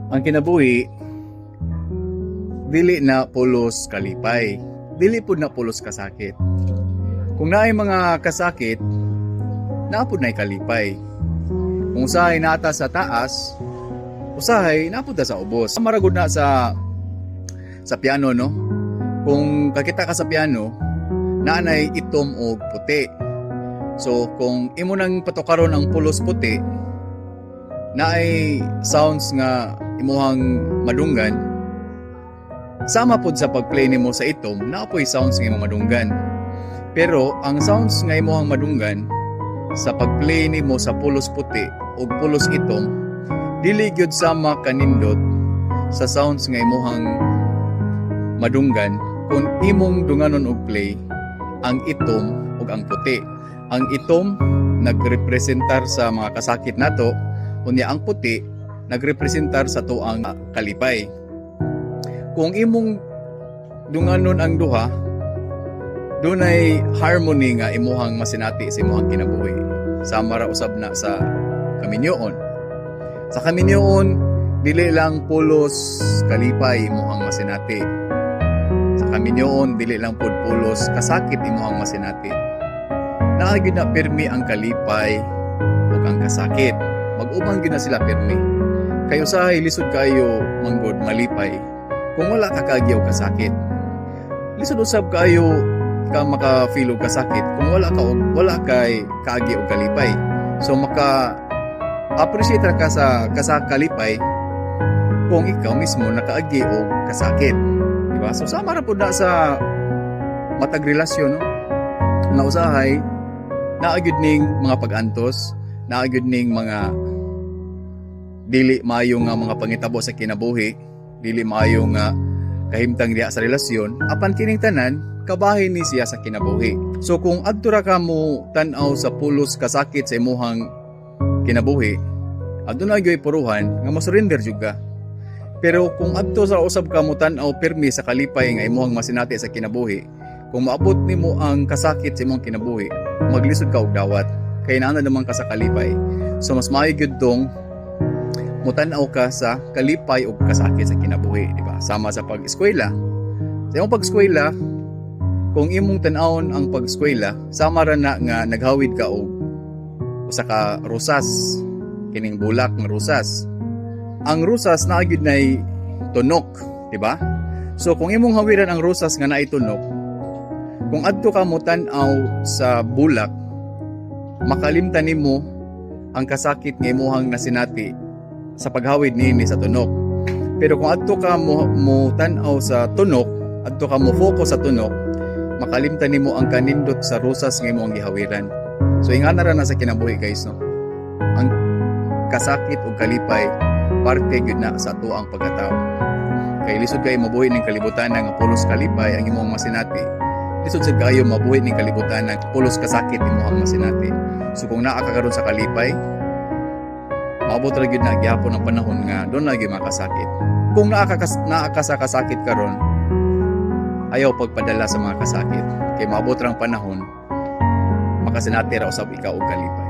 Ang kinabuhi dili na pulos kalipay, dili pud na pulos kasakit. Kung naay mga kasakit, naapod na'y kalipay. Kung usahay nata sa taas, usahay naapod na sa ubos. Maragod na sa piano, no? Kung kakita ka sa piano, naanay itom o puti. So kung imo nang patukaron ang pulos puti, naay sounds nga imuhang madunggan, sama pod sa pagplay nimo sa itom, naapoy sounds nga imong madunggan. Pero ang sounds nga imuhang madunggan sa pagplay nimo sa pulos puti o pulos itom, dili gyud sama kanindot sa sounds nga imuhang madunggan kung imong dunganon og play ang itom ug ang puti. Ang itom nagrepresentar sa mga kasakit nato, unya ang puti nagrepresentar sa tuang kalipay. Kung imong dunganon ang duha, dunay harmony nga imuhang masinati sa imuhang kinabuhi. Sama ra usab na sa kaminyoon. Sa kaminyoon, dili lang pulos kalipay imuhang masinati. Sa kaminyoon, dili lang pud pulos kasakit imuhang masinati. Naagi na pirmi ang kalipay ug ang kasakit. Mag-umang gina sila pirmi. Kayo usahay lisod kayo manggod malipay kung wala ka kaagyaw kasakit. Lisod usab kayo ka maka-feel og kasakit kung wala kay kaagyaw og kalipay. So maka-appreciate ra ka sa kalipay kung ikaw mismo nakaagyaw og kasakit. Diba? So sama ra pud na sa matag relasyon, no? Na usahay naagyud ning mga pag-antos, naagyud ning mga dili maayo nga mga pangitabo sa kinabuhi, dili maayo nga kahimtang diha sa relasyon, apan kining tanan kabahin ni siya sa kinabuhi. So kung adto ra ka mo tan-aw sa pulos kasakit sa imuhang kinabuhi, adto na gyud puruhan nga mo-surrender jud ka. Pero kung adto sa usab ka mo tan-aw pirmi sa kalipay nga imuhang masinati sa kinabuhi, kung maabot nimo ang kasakit sa imong kinabuhi, maglisod ka og dawat kay naa naman ka sa kalipay. So mas maayo gyud dong mutan-aw ka sa kalipay ug kasakit sa kinabuhi, di ba? Sama sa pag-eskwela. Sa imong pag-eskwela, kung imong tan-awon ang pag-eskwela, sama ra na nga naghawid ka og usa ka rusas, kining bulak nga rusas. Ang rusas naa gyud nay tunok, di ba? So kung imong hawiran ang rusas nga naay tunok, kung adto ka mo tan-aw sa bulak, makalimtan nimo ang kasakit nga imuhang nasinati sa paghawid niini sa tunok. Pero kung adto ka mo tan-aw sa tunok, adto ka mo focus sa tunok, makalimtan nimo ang kanindot sa rusas nga imuhang gihawiran. So ingana ra na sa kinabuhi, guys, no? Ang kasakit ug kalipay parte gyud na sa ato ang pagkatao. Kay lisod kay mabuhi ning kalibutan nga pulos kalipay ang imong masinati. Lisod sad kayo mabuhi ning kalibutan nga pulos kasakit imong masinati. So kung naa ka karon sa kalipay, maabot ra gyud na gyapon ang panahon nga doon na gyud makasakit. Kung naa ka sa kasakit karon, ayaw pagpadala sa mga kasakit. Kay maabot ra ang panahon makasinati ra usab ikaw og kalipay.